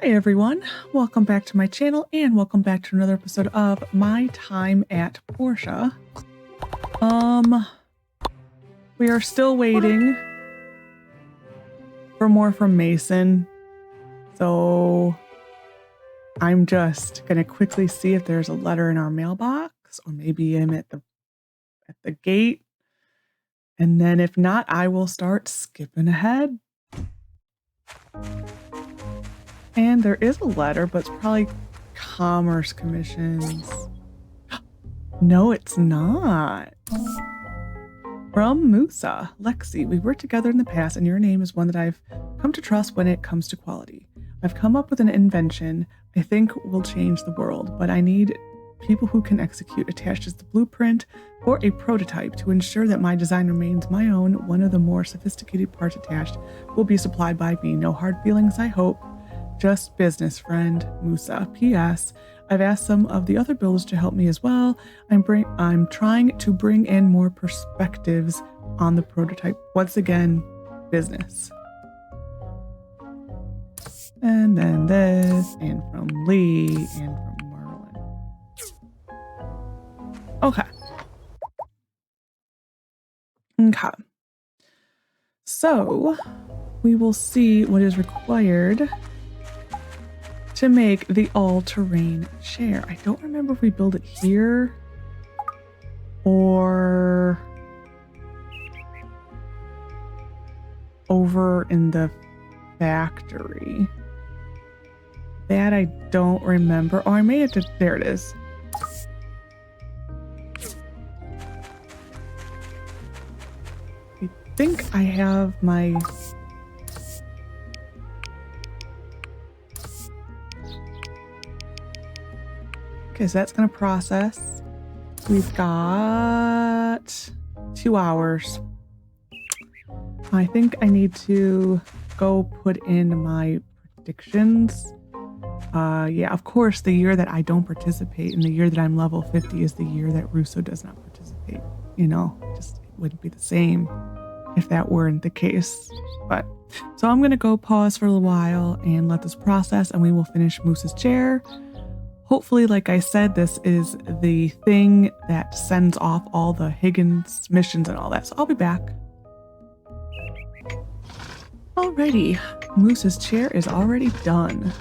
Hi everyone, welcome back to my channel and welcome back to another episode of My Time at Portia. We are still waiting for more from Mason, so I'm just gonna quickly see if there's a letter in our mailbox, or maybe I'm at the gate, and then if not, I will start skipping ahead. And there is a letter, but it's probably commerce commissions. No, it's not. From Musa. Lexi, we worked together in the past, and your name is one that I've come to trust when it comes to quality. I've come up with an invention I think will change the world, but I need people who can execute. Attached is the blueprint or a prototype to ensure that my design remains my own. One of the more sophisticated parts attached will be supplied by me. No hard feelings, I hope. Just business, friend, Musa. P.S. I've asked some of the other builders to help me as well. I'm trying to bring in more perspectives on the prototype. Once again, business. And then this, and from Lee, and from Merlin. Okay. Okay. So, we will see what is required to make the all-terrain chair. I don't remember if we build it here or over in the factory. That I don't remember. Oh, I may have to, there it is. I think I have my okay, so that's going to process. We've got 2 hours. I think I need to go put in my predictions. Yeah, of course, the year that I don't participate and the year that I'm level 50 is the year that Russo does not participate. You know, just it wouldn't be the same if that weren't the case. But so I'm going to go pause for a little while and let this process, and we will finish Musa's chair. Hopefully, like I said, this is the thing that sends off all the Higgins missions and all that. So I'll be back. Alrighty, Musa's chair is already done.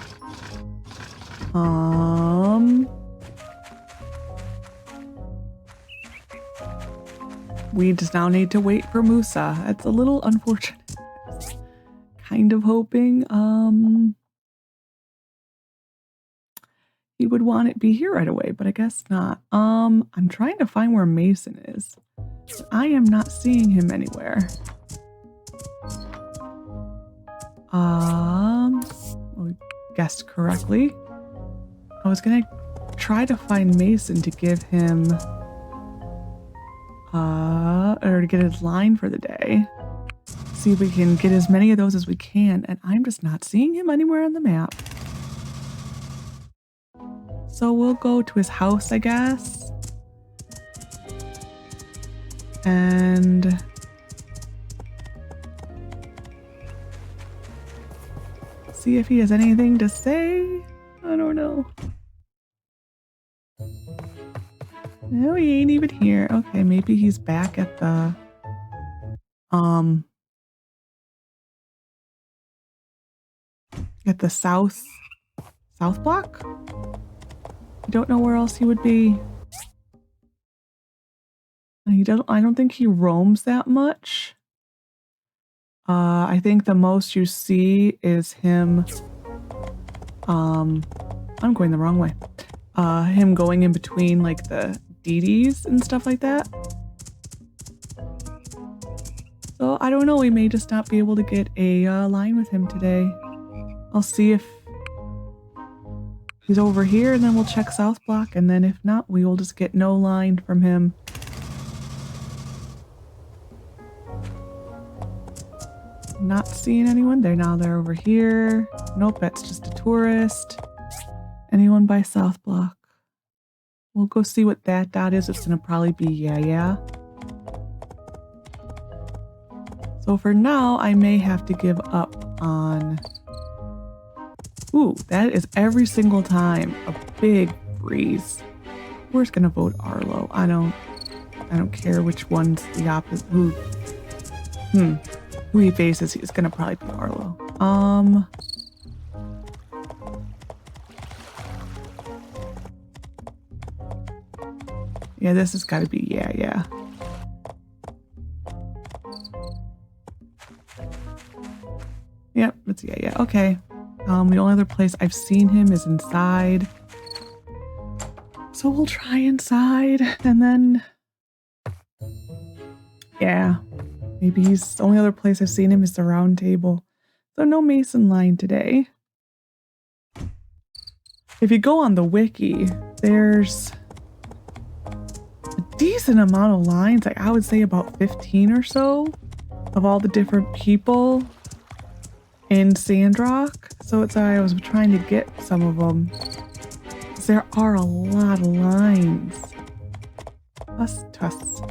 We just now need to wait for Musa. That's a little unfortunate. Kind of hoping, he would want it be here right away, but I guess not. I'm trying to find where Mason is. I am not seeing him anywhere. We guessed correctly. I was gonna try to find Mason to give him, or to get his line for the day. See if we can get as many of those as we can, and I'm just not seeing him anywhere on the map. So we'll go to his house, I guess. And see if he has anything to say. I don't know. No, he ain't even here. Okay, maybe he's back at the south block. I don't know where else he would be. I don't think he roams that much. I think the most you see is him. I'm going the wrong way. Him going in between like the DDs and stuff like that. So I don't know. We may just not be able to get a line with him today. I'll see if he's over here, and then we'll check South Block, and then if not, we will just get no line from him. Not seeing anyone. They're over here. Nope, that's just a tourist. Anyone by South Block? We'll go see what that dot is. It's gonna probably be yeah. So for now, I may have to give up on Ooh, that is every single time a big freeze. We're just gonna vote Arlo. I don't care which one's the opposite. Who he faces, he's gonna probably be Arlo. Yeah, this has got to be yeah. Yep, it's yeah. Okay. The only other place I've seen him is inside. So we'll try inside and then yeah. Maybe the only other place I've seen him is the round table. So no Mason line today. If you go on the wiki, there's a decent amount of lines. Like I would say about 15 or so of all the different people in Sandrock. So it's I was trying to get some of them. There are a lot of lines. Huss and Tuss.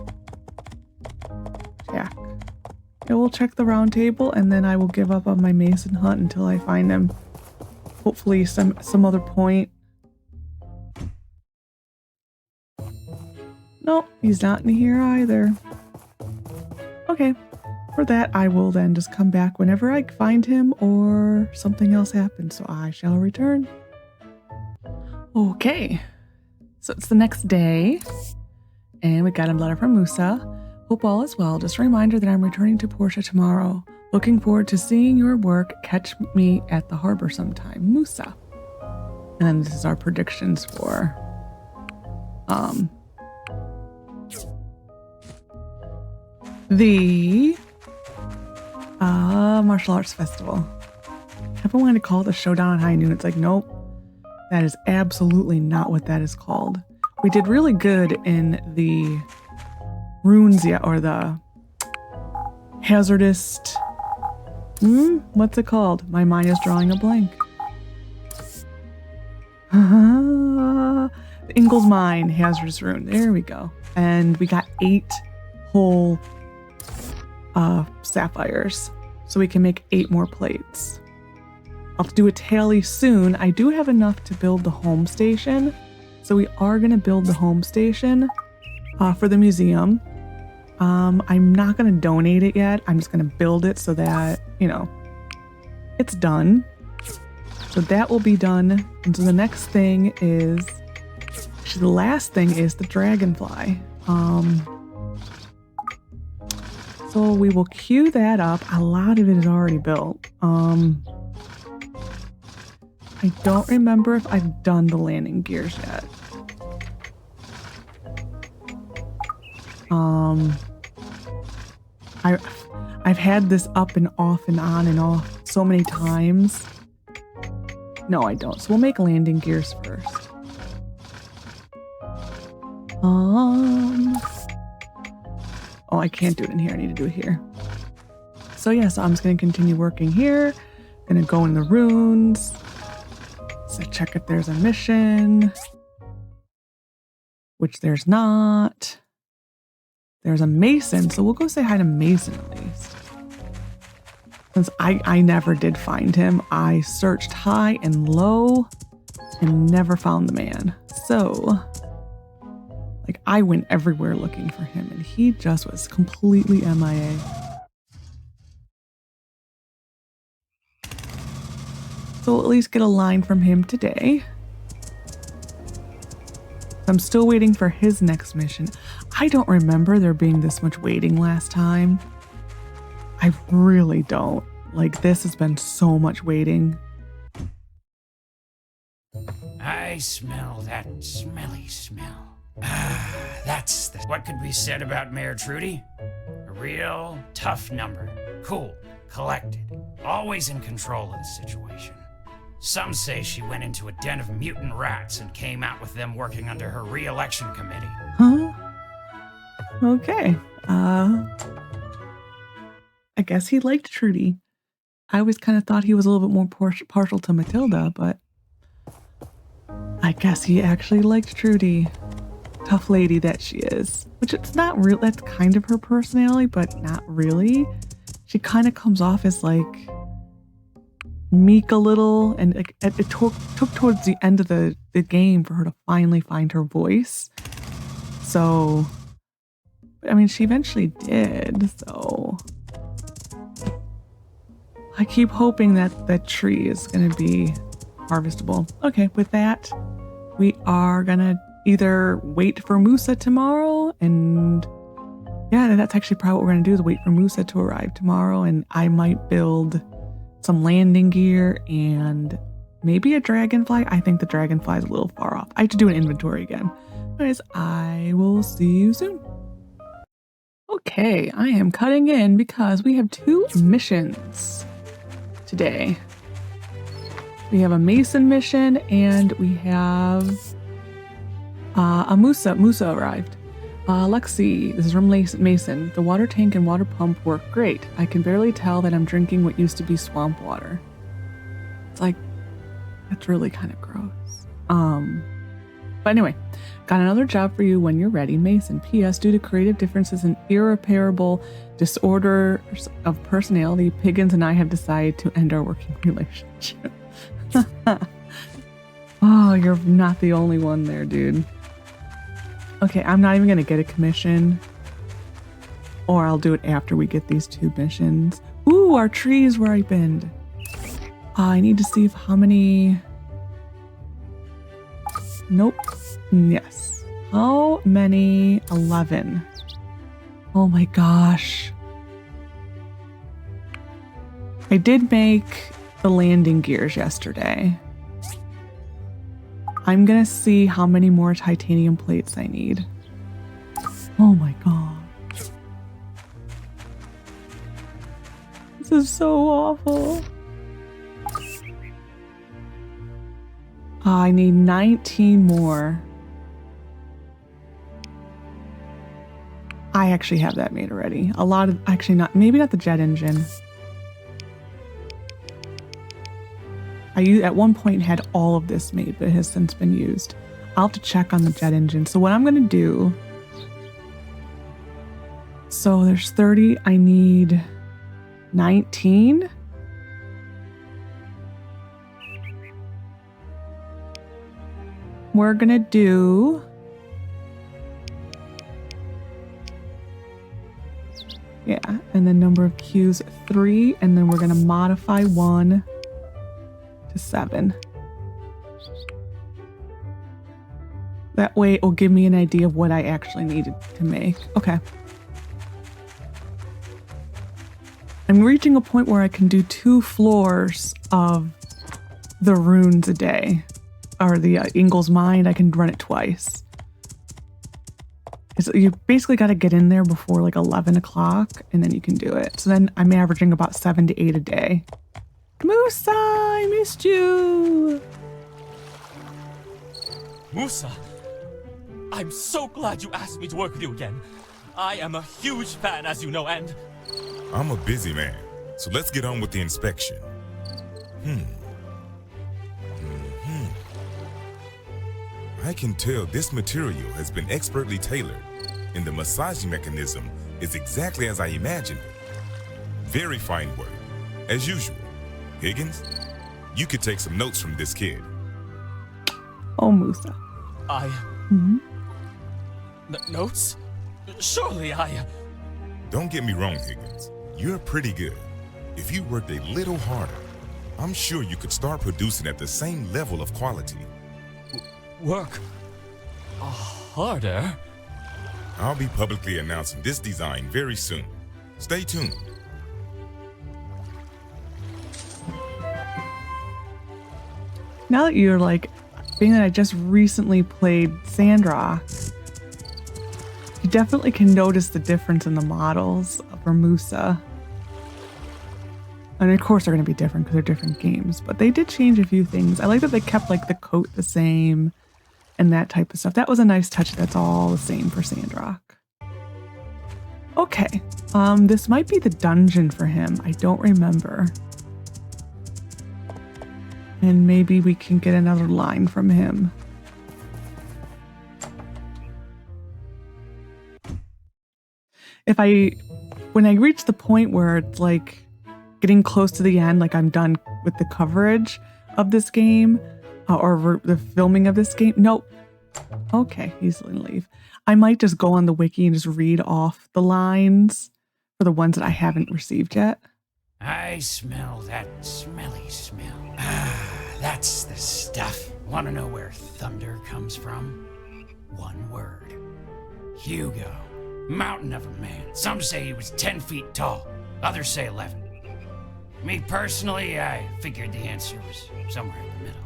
Jack. Yeah, we'll check the round table and then I will give up on my Mason hunt until I find him. Hopefully some other point. Nope, he's not in here either. Okay. For that, I will then just come back whenever I find him or something else happens, so I shall return. Okay, so it's the next day, and we got a letter from Musa. Hope all is well. Just a reminder that I'm returning to Portia tomorrow. Looking forward to seeing your work. Catch me at the harbor sometime. Musa. And then this is our predictions for the martial arts festival. Everyone wanted to call it the Showdown at High Noon. It's like, nope, that is absolutely not what that is called. We did really good in the runes, or the hazardous. What's it called? My mind is drawing a blank. The Ingles Mine hazardous rune. There we go. And we got 8 whole sapphires, so we can make 8 more plates. I'll do a tally soon. I do have enough to build the home station, so we are going to build the home station for the museum. I'm not going to donate it yet. I'm just going to build it so that, you know, it's done. So that will be done. And so the next thing is, actually the last thing is the dragonfly. So we will queue that up. A lot of it is already built. I don't remember if I've done the landing gears yet. I've had this up and off and on and off so many times. No, I don't. So we'll make landing gears first. Oh, I can't do it in here. I need to do it here. So yeah, so I'm just going to continue working here. Going to go in the runes. So check if there's a mission. Which there's not. There's a Mason, so we'll go say hi to Mason at least. Since I never did find him. I searched high and low and never found the man. So, like, I went everywhere looking for him and he just was completely MIA. So we'll at least get a line from him today. I'm still waiting for his next mission. I don't remember there being this much waiting last time. I really don't. Like, this has been so much waiting. I smell that smelly smell. That's what could be said about Mayor Trudy? A real tough number. Cool, collected, always in control of the situation. Some say she went into a den of mutant rats and came out with them working under her re-election committee. Huh? Okay. I guess he liked Trudy. I always kind of thought he was a little bit more partial to Matilda, but I guess he actually liked Trudy. Tough lady that she is. Which it's not real. That's kind of her personality, but not really. She kind of comes off as like meek a little, and like it took towards the end of the game for her to finally find her voice. So, I mean, she eventually did. So, I keep hoping that that tree is going to be harvestable. Okay, with that, we are going to either wait for Musa tomorrow, and yeah, that's actually probably what we're going to do, is wait for Musa to arrive tomorrow, and I might build some landing gear and maybe a dragonfly. I think the dragonfly is a little far off. I have to do an inventory again. Anyways, I will see you soon. Okay, I am cutting in because we have 2 missions today. We have a Mason mission and we have a Musa. Musa arrived. Lexi, this is from Mason. The water tank and water pump work great. I can barely tell that I'm drinking what used to be swamp water. It's like, that's really kind of gross. But anyway, got another job for you when you're ready, Mason. P.S. Due to creative differences and irreparable disorders of personality, Higgins and I have decided to end our working relationship. Oh, you're not the only one there, dude. Okay, I'm not even going to get a commission. Or I'll do it after we get these 2 missions. Ooh, our trees ripened. I need to see how many... Nope. Yes. How many? 11. Oh my gosh. I did make the landing gears yesterday. I'm gonna see how many more titanium plates I need. Oh my god. This is so awful. I need 19 more. I actually have that made already. A lot of, actually not, maybe not the jet engine. At one point had all of this made, but it has since been used. I'll have to check on the jet engine. So what I'm going to do, so there's 30, I need 19. We're going to do, yeah, and the number of Qs 3, and then we're going to modify 1 to 7. That way it will give me an idea of what I actually needed to make. Okay. I'm reaching a point where I can do 2 floors of the runes a day. Or the Ingles Mind, I can run it twice. You basically got to get in there before like 11 o'clock and then you can do it. So then I'm averaging about 7 to 8 a day. Musa, I missed you. Musa, I'm so glad you asked me to work with you again. I am a huge fan, as you know, and... I'm a busy man, so let's get on with the inspection. I can tell this material has been expertly tailored, and the massaging mechanism is exactly as I imagined it. Very fine work, as usual. Higgins, you could take some notes from this kid. Oh, Musa. Notes? Surely I... Don't get me wrong, Higgins. You're pretty good. If you worked a little harder, I'm sure you could start producing at the same level of quality. Work harder? I'll be publicly announcing this design very soon. Stay tuned. Now that you're like, being that I just recently played Sandrock, you definitely can notice the difference in the models for Musa. And of course they're going to be different because they're different games, but they did change a few things. I like that they kept like the coat the same and that type of stuff. That was a nice touch. That's all the same for Sandrock. Okay, this might be the dungeon for him. I don't remember. And maybe we can get another line from him. When I reach the point where it's like getting close to the end, like I'm done with the coverage of this game or the filming of this game. Nope. Okay, he's gonna leave. I might just go on the wiki and just read off the lines for the ones that I haven't received yet. I smell that smelly smell. Ah, that's the stuff. Want to know where thunder comes from? One word. Hugo. Mountain of a man. Some say he was 10 feet tall. Others say 11. Me personally, I figured the answer was somewhere in the middle.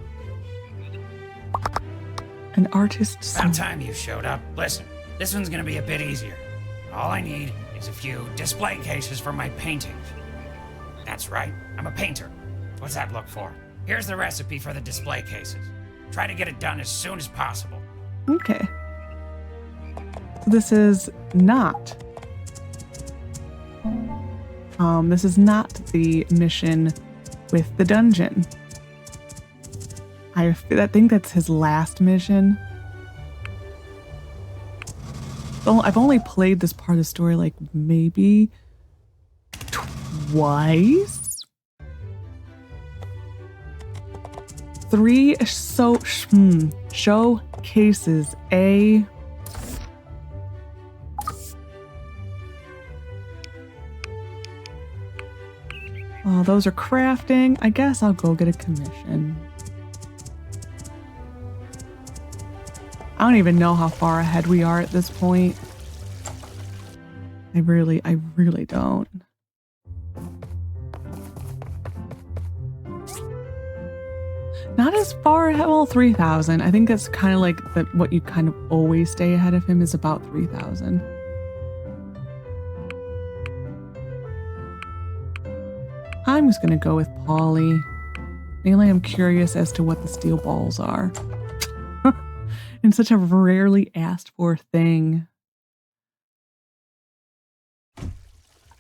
An artist. About time you showed up. Listen, this one's gonna be a bit easier. All I need is a few display cases for my paintings. That's right, I'm a painter. What's that look for? Here's the recipe for the display cases. Try to get it done as soon as possible. Okay. So this is not. This is not the mission with the dungeon. I think that's his last mission. So I've only played this part of the story like maybe twice. 3 showcases a. Oh, those are crafting. I guess I'll go get a commission. I don't even know how far ahead we are at this point. I really don't. Not as far ahead. Well, 3,000. I think that's kind of like what you kind of always stay ahead of him is about 3,000. I'm just going to go with Polly. Mainly I'm curious as to what the steel balls are. And such a rarely asked for thing.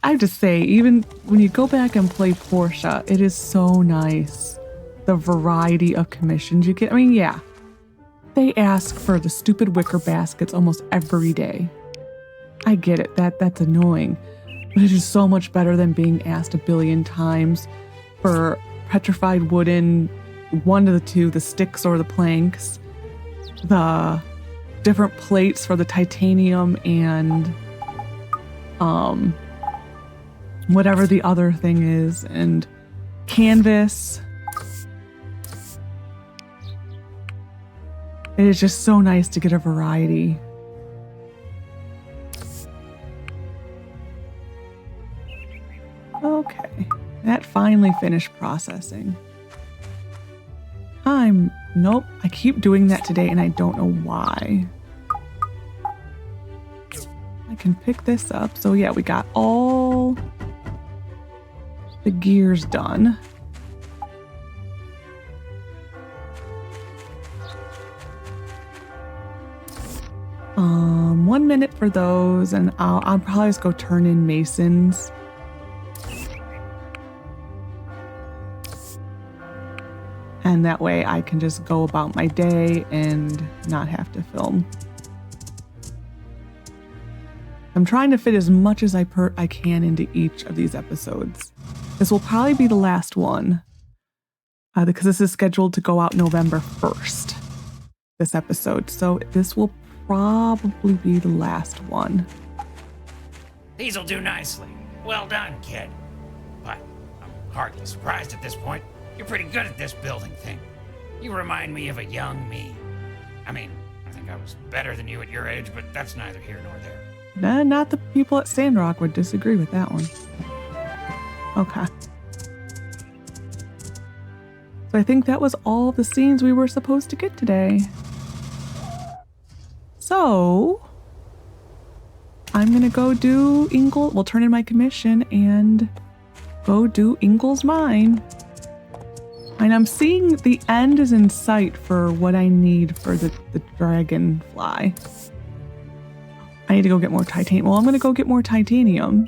I have to say, even when you go back and play Portia, it is so nice. The variety of commissions you get. I mean, yeah. They ask for the stupid wicker baskets almost every day. I get it. That's annoying. But it is so much better than being asked a billion times for petrified wooden, one of the two, the sticks or the planks, the different plates for the titanium and whatever the other thing is, and canvas. It is just so nice to get a variety. Okay, that finally finished processing. Nope, I keep doing that today and I don't know why. I can pick this up. So yeah, we got all the gears done. One minute for those, and I'll probably just go turn in masons. And that way I can just go about my day and not have to film. I'm trying to fit as much as I can into each of these episodes. This will probably be the last one because this is scheduled to go out November 1st, this episode. So this will probably be the last one. These'll do nicely. Well done, kid. But I'm hardly surprised at this point. You're pretty good at this building thing. You remind me of a young me. I mean, I think I was better than you at your age, but that's neither here nor there. Nah, not the people at Sandrock would disagree with that one. Okay. So I think that was all the scenes we were supposed to get today. So I'm gonna go do Ingle. We'll turn in my commission and go do Ingle's mine. And I'm seeing the end is in sight for what I need for the dragonfly. I need to go get more titanium. Well, I'm going to go get more titanium.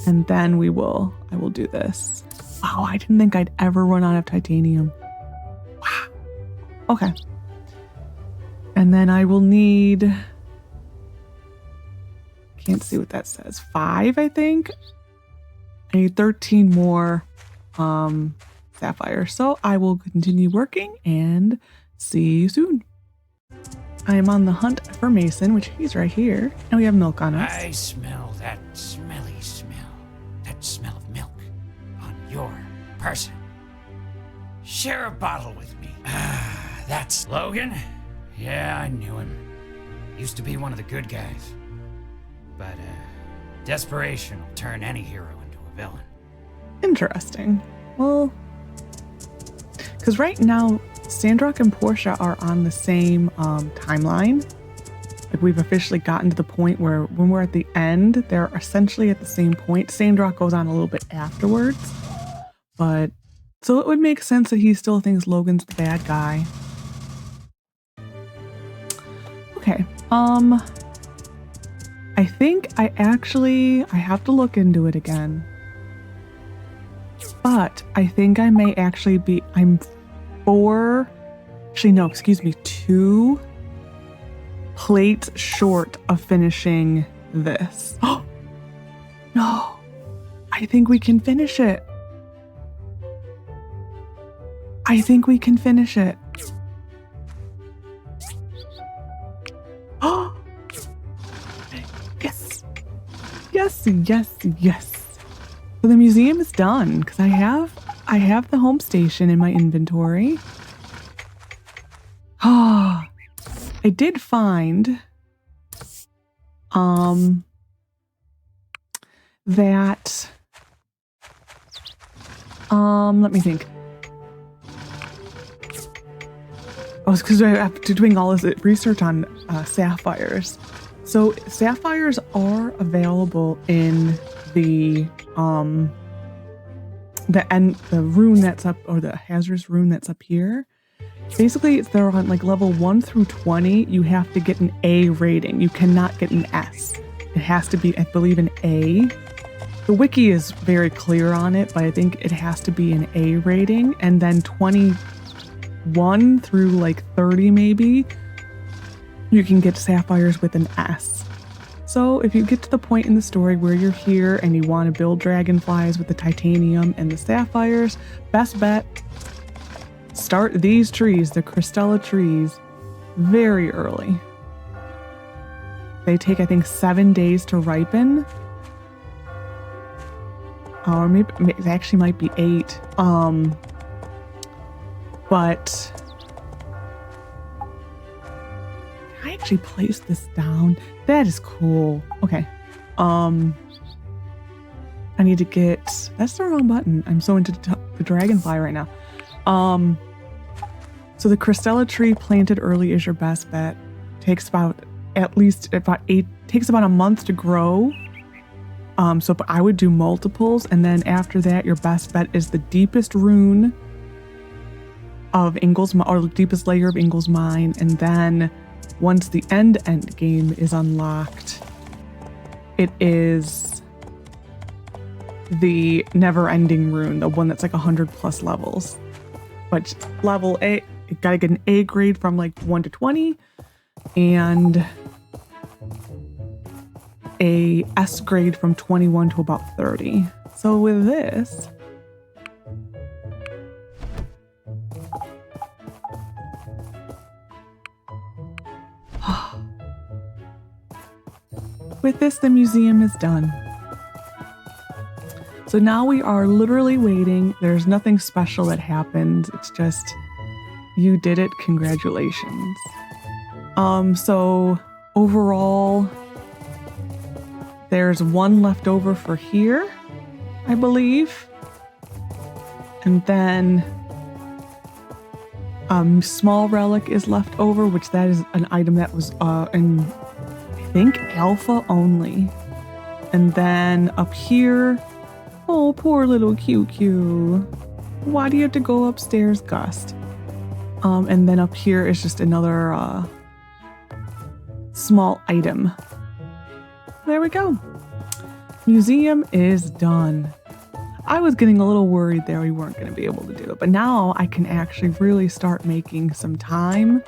And then I will do this. Wow, I didn't think I'd ever run out of titanium. Wow. Okay. And then I will need, can't see what that says, 5, I think. I need 13 more sapphire. So I will continue working and see you soon. I am on the hunt for Mason, which he's right here, and we have milk on us. I smell that smelly smell. That smell of milk on your person. Share a bottle with me. Ah, that's Logan? Yeah, I knew him. Used to be one of the good guys. But, desperation will turn any hero into a villain. Interesting. Well, because right now, Sandrock and Portia are on the same timeline. Like, we've officially gotten to the point where when we're at the end, they're essentially at the same point. Sandrock goes on a little bit afterwards. But, so it would make sense that he still thinks Logan's the bad guy. Okay. I think I have to look into it again. But I think I may actually be, two plates short of finishing this. Oh, no. I think we can finish it. Oh, yes. So the museum is done because I have the home station in my inventory. Ah, I did find that let me think. Oh, it's because after doing all this research on sapphires. So sapphires are available in the rune that's up, or the hazardous rune that's up here. Basically, they're on like level 1 through 20. You have to get an A rating. You cannot get an S. It has to be, I believe, an A. The wiki is very clear on it, but I think it has to be an A rating. And then 21 through like 30 maybe, you can get sapphires with an S. So if you get to the point in the story where you're here and you want to build dragonflies with the titanium and the sapphires, best bet, start these trees, the Crystella trees, very early. They take, I think, 7 days to ripen. Or maybe it actually might be 8. But I actually placed this down. That is cool. Okay. I need to get, that's the wrong button. I'm so into the dragonfly right now. So the Crystella tree planted early is your best bet. Takes about takes about a month to grow. So I would do multiples, and then after that, your best bet is the deepest rune of Ingle's, or the deepest layer of Ingle's mine, and then once the end game is unlocked, it is the never-ending rune, the one that's like 100 plus levels. But level A, you gotta get an A grade from like 1 to 20, and a S grade from 21 to about 30. So with this, the museum is done. So now we are literally waiting. There's nothing special that happened. It's just, you did it. Congratulations. So overall, there's one left over for here, I believe. And then small relic is left over, which that is an item that was in, I think, alpha only. And then up here, oh, poor little QQ. Why do you have to go upstairs, Gust? And then up here is just another small item. There we go. Museum is done. I was getting a little worried there we weren't going to be able to do it, but now I can actually really start making some time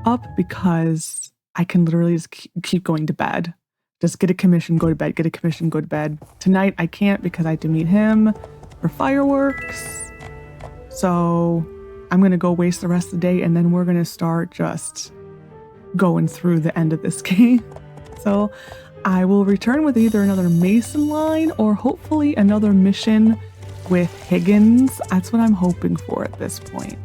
up because I can literally just keep going to bed. Just get a commission, go to bed, get a commission, go to bed. Tonight I can't because I have to meet him. for fireworks. So I'm going to go waste the rest of the day, and then we're going to start just going through the end of this game. So I will return with either another Mason line or hopefully another mission with Higgins. That's what I'm hoping for at this point.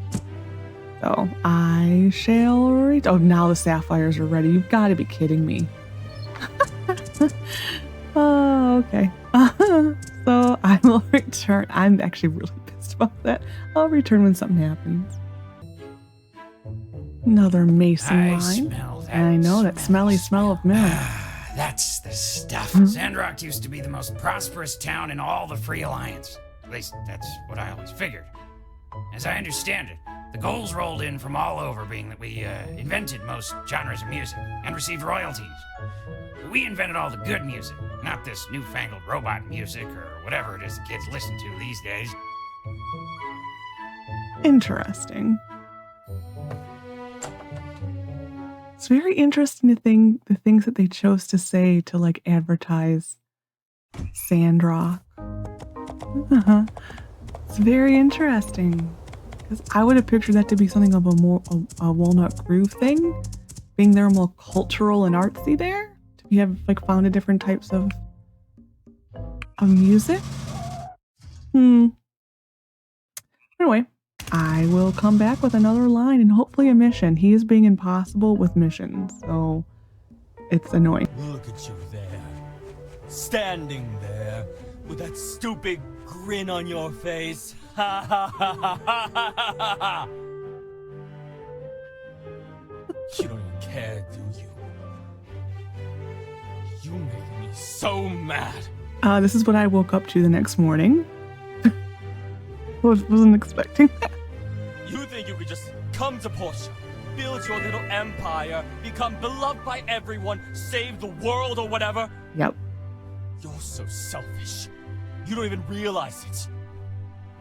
So I shall oh, now the sapphires are ready. You've got to be kidding me. Oh, okay. So I will return. I'm actually really pissed about that. I'll return when something happens. Another Mason line. Smell that. I know that smelly smell of milk. That's the stuff. Sandrock used to be the most prosperous town in all the Free Alliance. At least that's what I always figured. As I understand it, the goals rolled in from all over, being that we invented most genres of music and received royalties. We invented all the good music, not this newfangled robot music or whatever it is the kids listen to these days. Interesting. It's very interesting to think the things that they chose to say to like advertise Sandrock. It's very interesting because I would have pictured that to be something of a Walnut Groove thing, being they're more cultural and artsy there. We have like founded different types of music. Anyway, I will come back with another line and hopefully a mission. He is being impossible with missions, so it's annoying. Look at you there, standing there with that stupid grin on your face. Ha ha ha ha ha ha ha ha. You don't even care, do you? You make me so mad. This is what I woke up to the next morning. Wasn't expecting that. You think you could just come to Portia, build your little empire, become beloved by everyone, save the world or whatever? Yep. You're so selfish. You don't even realize it.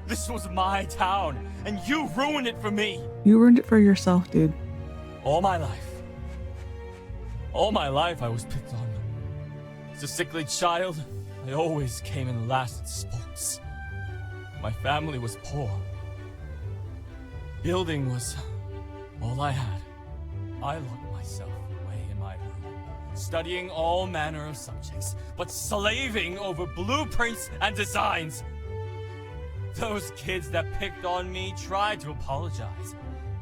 This was my town, and you ruined it for me. You ruined it for yourself, dude. All my life I was picked on. As a sickly child, I always came in last at sports. My family was poor. Building was all I had. I locked myself away in my room, studying all manner of subjects, but slaving over blueprints and designs. Those kids that picked on me tried to apologize,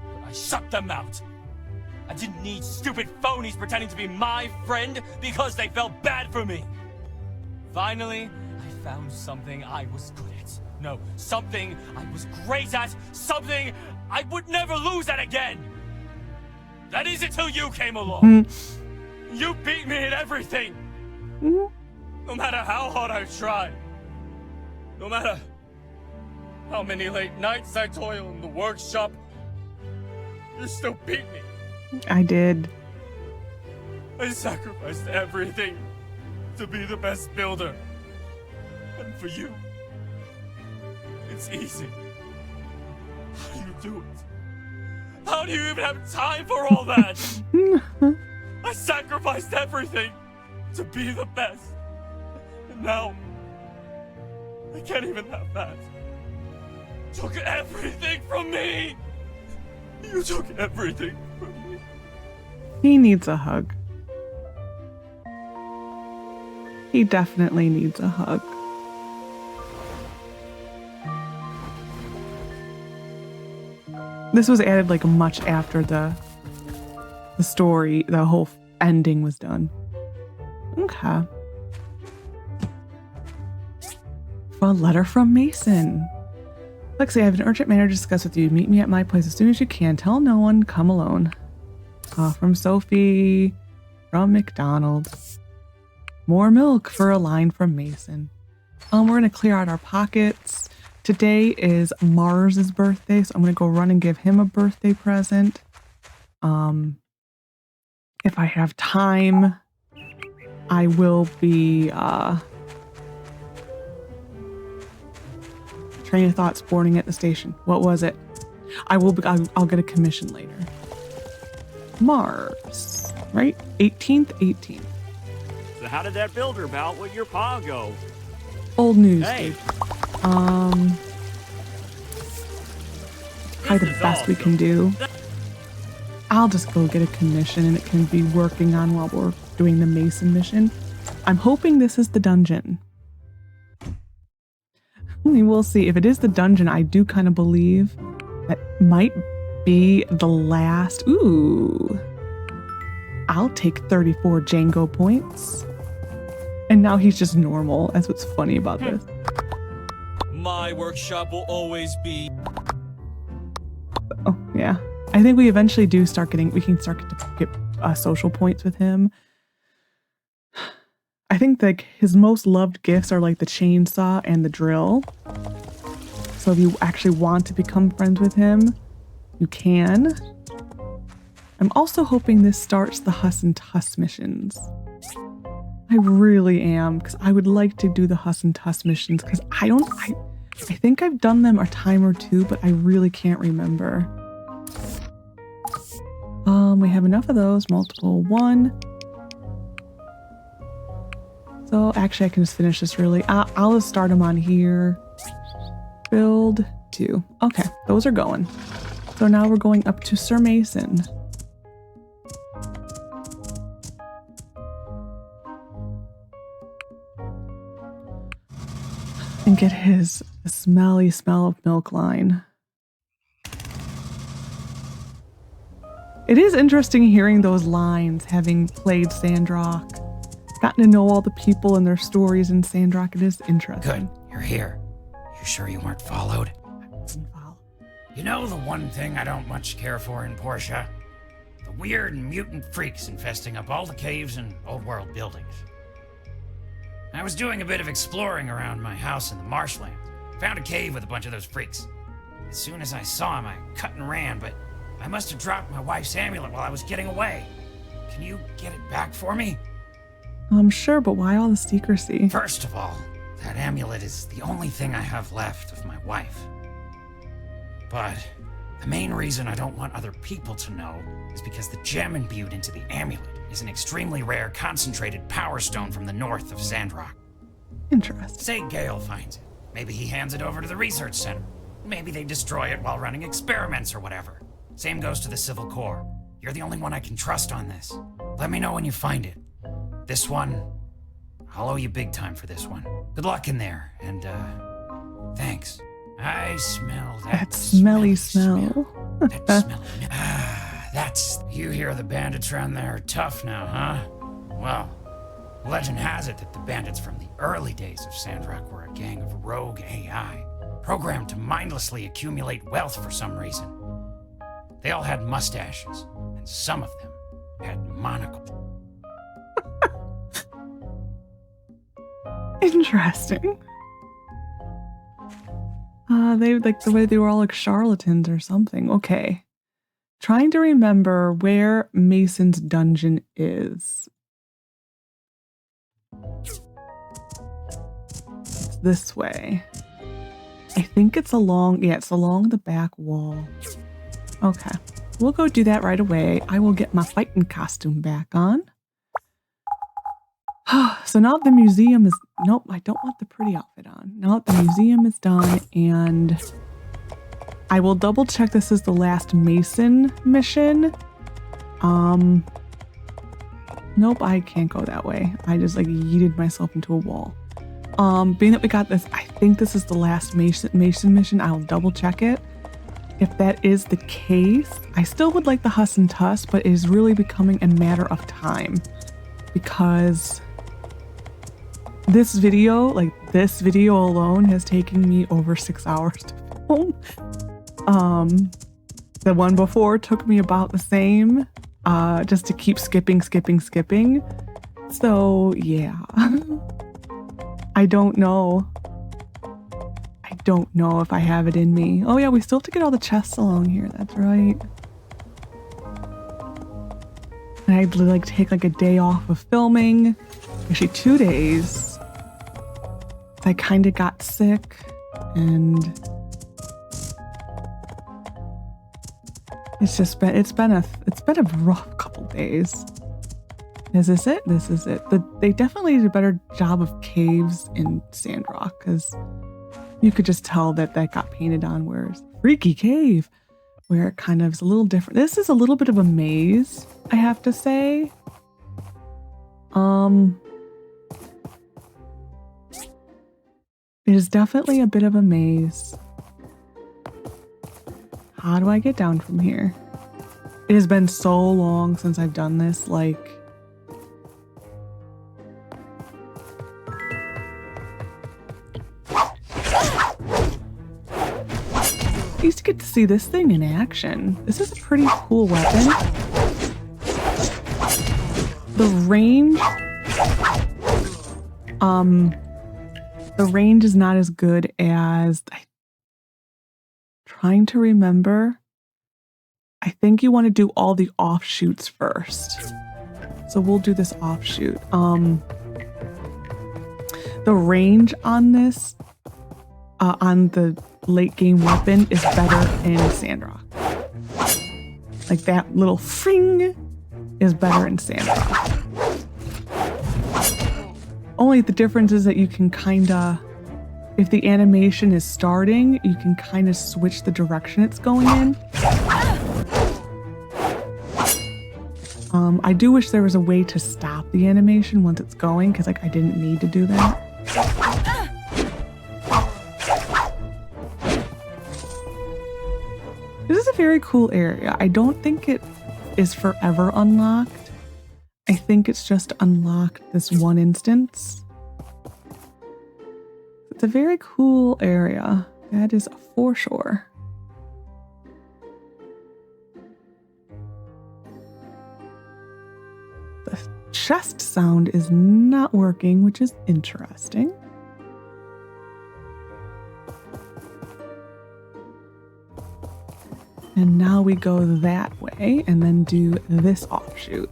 but I shut them out. I didn't need stupid phonies pretending to be my friend because they felt bad for me. Finally, I found something I was good at. No, something I was great at. Something I would never lose at again. That is until you came along. You beat me at everything. No matter how hard I tried. No matter how many late nights I toil in the workshop, you still beat me. I did. I sacrificed everything to be the best builder. And for you, it's easy. How do you do it? How do you even have time for all that? I sacrificed everything to be the best. And now, I can't even have that. You took everything from me! You took everything from me. He needs a hug. He definitely needs a hug. This was added like much after the story, the whole ending was done. Okay. A letter from Mason. Lexi, I have an urgent matter to discuss with you. Meet me at my place as soon as you can. Tell no one. Come alone. From Sophie. From McDonald's. More milk for a line from Mason. We're going to clear out our pockets. Today is Mars's birthday, so I'm going to go run and give him a birthday present. If I have time, I will be train of thoughts boarding at the station. What was it? I'll get a commission later. Mars, right? 18th. So how did that builder bout with your pa go? Old news, Hey, dude. Probably the best we can do. I'll just go get a commission and it can be working on while we're doing the Mason mission. I'm hoping this is the dungeon. We will see. If it is the dungeon, I do kind of believe that might be the last. Ooh. I'll take 34 Django points. And now he's just normal. That's what's funny about this. My workshop will always be. Oh, yeah. I think we eventually do start getting, we can start to get social points with him. I think like his most loved gifts are like the chainsaw and the drill. So if you actually want to become friends with him, you can. I'm also hoping this starts the Huss and Tuss missions. I really am, because I would like to do the Huss and Tuss missions, because I think I've done them a time or two, but I really can't remember. We have enough of those. Multiple 1. So actually I can just finish this really. I'll just start them on here. Build 2. Okay, those are going. So now we're going up to Sir Mason. And get his smelly smell of milk line. It is interesting hearing those lines, having played Sandrock. Gotten to know all the people and their stories in Sandrock. It is interesting. Good, you're here. You sure you weren't followed? I wasn't followed. You know the one thing I don't much care for in Portia? The weird and mutant freaks infesting up all the caves and old world buildings. I was doing a bit of exploring around my house in the marshlands. Found a cave with a bunch of those freaks. As soon as I saw him, I cut and ran, but I must have dropped my wife's amulet while I was getting away. Can you get it back for me? I'm sure, but why all the secrecy? First of all, that amulet is the only thing I have left of my wife. But the main reason I don't want other people to know is because the gem imbued into the amulet is an extremely rare concentrated power stone from the north of Sandrock. Interesting. Say Gale finds it. Maybe he hands it over to the research center. Maybe they destroy it while running experiments or whatever. Same goes to the Civil Corps. You're the only one I can trust on this. Let me know when you find it. This one, I'll owe you big time for this one. Good luck in there, and thanks. I smell that smelly smell. That smelly that's... You hear the bandits around there are tough now, huh? Well, legend has it that the bandits from the early days of Sandrock were a gang of rogue AI, programmed to mindlessly accumulate wealth for some reason. They all had mustaches, and some of them had monocles. Interesting. They like the way they were all like charlatans or something. Okay. Trying to remember where Mason's dungeon is. It's this way. I think it's along, yeah, it's along the back wall. Okay. We'll go do that right away. I will get my fighting costume back on. So now the museum is... Nope, I don't want the pretty outfit on. Now that the museum is done, and I will double check this is the last Mason mission. Nope, I can't go that way. I just like yeeted myself into a wall. Being that we got this, I think this is the last Mason mission. I'll double check it. If that is the case, I still would like the Huss and Tuss, but it is really becoming a matter of time because this video alone has taken me over 6 hours to film. The one before took me about the same, just to keep skipping. So yeah, I don't know if I have it in me. Oh yeah, we still have to get all the chests along here. That's right. And I'd like take like a day off of filming. Actually 2 days. I kind of got sick and it's been a rough couple days. Is this it? This is it. They definitely did a better job of caves in Sandrock because You could just tell that that got painted on, whereas Freaky Cave, where it kind of is a little different. This is a little bit of a maze, I have to say. It is definitely a bit of a maze. How do I get down from here? It has been so long since I've done this, like... I used to get to see this thing in action. This is a pretty cool weapon. The range... The range is not as good as... Trying to remember. I think you want to do all the offshoots first. So we'll do this offshoot. The range on this, on the late game weapon is better in Sandrock. Like that little fring is better in Sandrock. Only the difference is that you can kinda, if the animation is starting, you can kind of switch the direction it's going in. I do wish there was a way to stop the animation once it's going, because like I didn't need to do that. This is a very cool area. I don't think it is forever unlocked. I think it's just unlocked this one instance. It's a very cool area. That is for sure. The chest sound is not working, which is interesting. And now we go that way and then do this offshoot.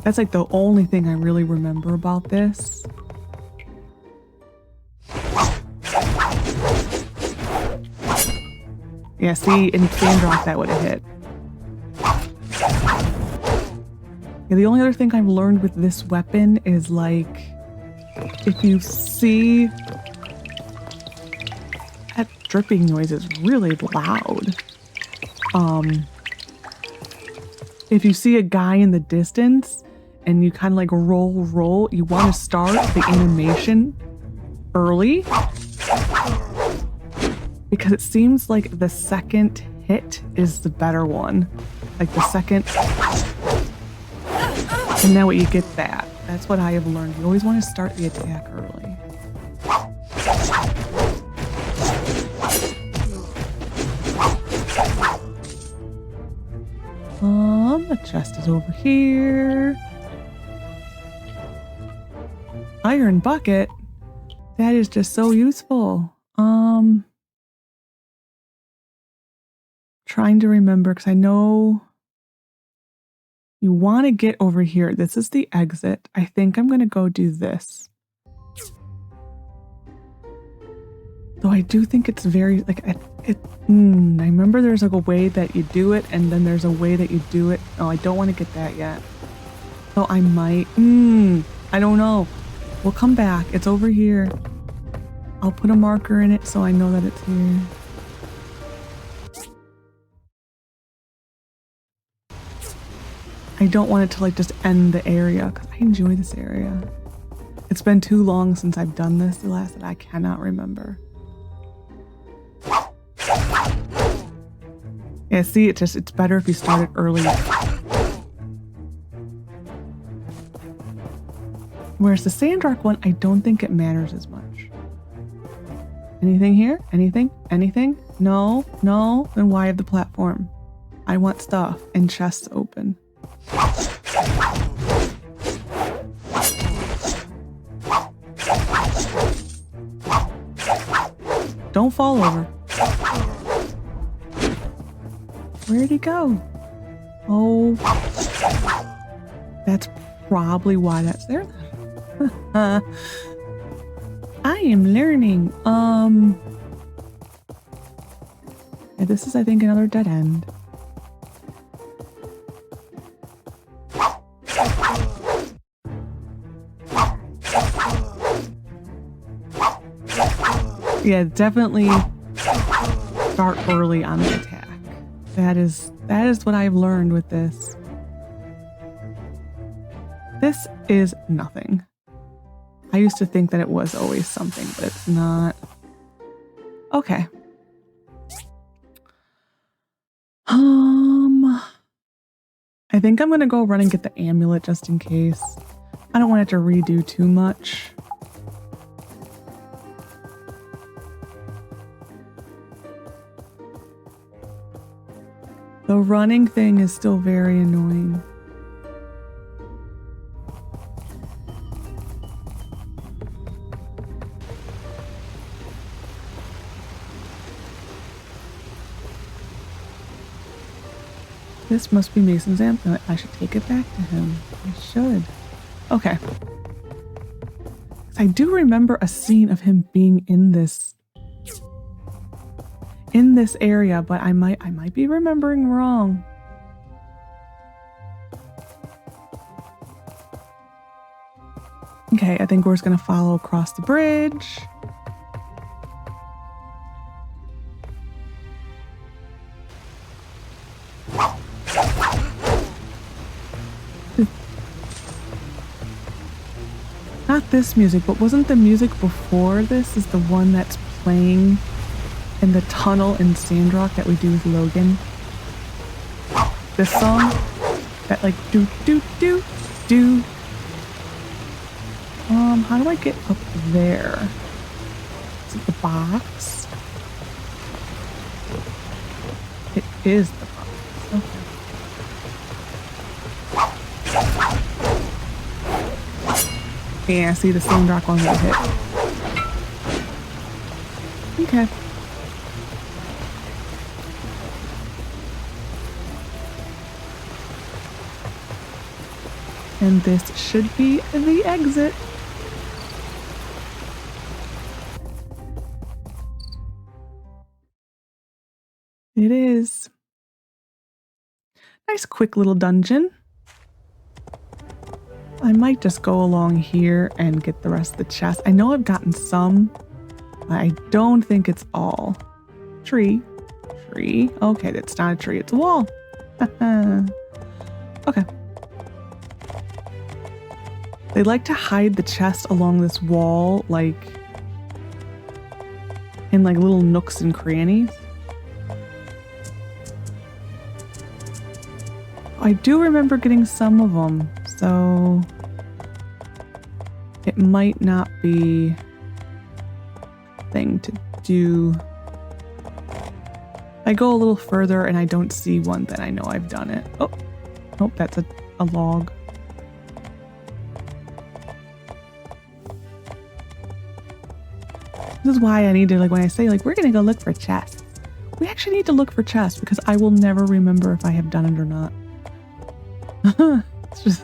That's like the only thing I really remember about this. Yeah, see, in Sandrock that would have hit. Yeah, the only other thing I've learned with this weapon is like, if you see... That dripping noise is really loud. If you see a guy in the distance and you kind of like roll, you want to start the animation early, because it seems like the second hit is the better one. Like the second, and now you get that. That's what I have learned. You always want to start the attack early. The chest is over here. Iron bucket. That is just so useful. Trying to remember, because I know you want to get over here. This is the exit. I think I'm going to go do this. Though I do think it's very, like, I remember there's like a way that you do it, and then there's a way that you do it. Oh, I don't want to get that yet. Oh, I might. I don't know. We'll come back. It's over here. I'll put a marker in it so I know that it's here. I don't want it to like just end the area, because I enjoy this area. It's been too long since I've done this. The last that I cannot remember. Yeah, see, it's better if you start it early. Whereas the Sandrock one, I don't think it matters as much. Anything here? Anything? Anything? No? No? Then why have the platform? I want stuff and chests open. Don't fall over. Where'd he go? Oh, that's probably why that's there. I am learning. Yeah, this is, I think, another dead end. Yeah, definitely start early on the attack. That is what I've learned with this. This is nothing. I used to think that it was always something, but it's not. Okay. I think I'm gonna go run and get the amulet just in case. I don't want it to redo too much. The running thing is still very annoying. This must be Mason's amulet. I should take it back to him. I should. Okay. I do remember a scene of him being in this area, but I might be remembering wrong. Okay, I think we're just gonna follow across the bridge. Not this music, but wasn't the music before this is the one that's playing in the tunnel in Sandrock that we do with Logan? This song? That like do do do do. How do I get up there? Is it the box? It is the box. Okay. Yeah, see, the Sandrock one got hit. Okay. And this should be the exit. It is. Nice quick little dungeon. I might just go along here and get the rest of the chest. I know I've gotten some. I don't think it's all. Tree. Tree. Okay, that's not a tree. It's a wall. Okay. They like to hide the chest along this wall, like in like little nooks and crannies. I do remember getting some of them, so it might not be a thing to do. I go a little further and I don't see one, then I know I've done it. Oh, nope, that's a log. This is why I need to, like, when I say, like, we're gonna go look for chests. We actually need to look for chests because I will never remember if I have done it or not. It's just...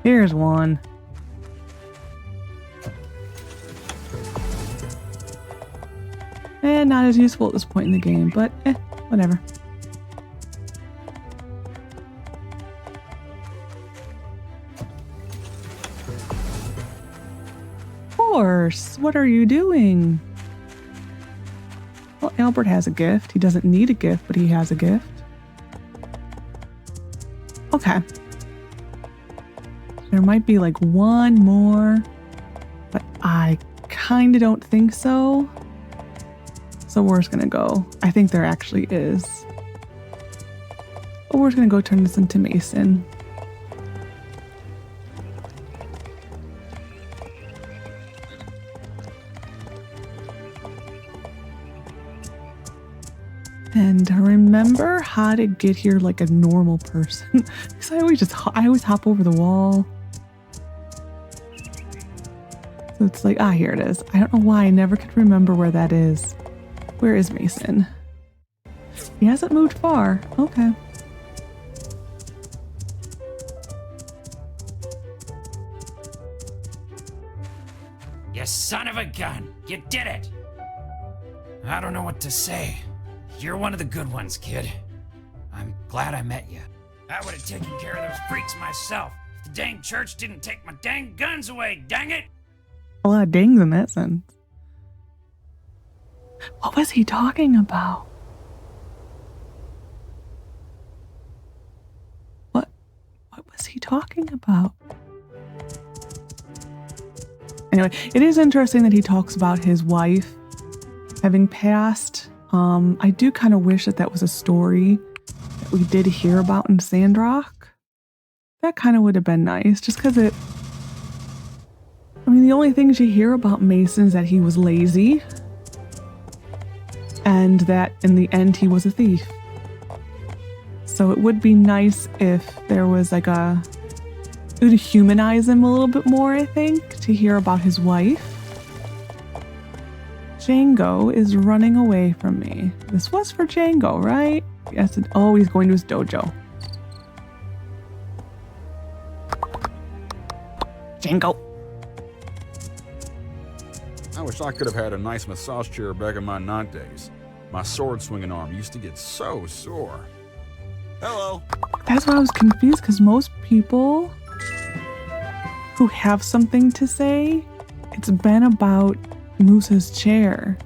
Here's one. And not as useful at this point in the game, but whatever. Horse, what are you doing? Well, Albert has a gift. He doesn't need a gift, but he has a gift. Okay. There might be like one more, but I kind of don't think so. So we're just gonna go. I think there actually is. But we're just gonna go turn this into Mason. And remember how to get here like a normal person. Because I always hop over the wall. So it's like, here it is. I don't know why I never could remember where that is. Where is Mason? He hasn't moved far. Okay. You son of a gun! You did it! I don't know what to say. You're one of the good ones, kid. I'm glad I met you. I would have taken care of those freaks myself if the dang church didn't take my dang guns away, dang it! A lot of dings in that sentence. What was he talking about? What was he talking about? Anyway, it is interesting that he talks about his wife having passed. I do kind of wish that was a story that we did hear about in Sandrock. That kind of would have been nice, just because the only things you hear about Mason is that he was lazy and that in the end he was a thief. So it would be nice if there was like it would humanize him a little bit more, I think, to hear about his wife. Django is running away from me. This was for Django, right? Yes. He's going to his dojo. Django. I wish I could have had a nice massage chair back in my knot days. My sword swinging arm used to get so sore. Hello. That's why I was confused, because most people who have something to say, it's been about Musa's chair.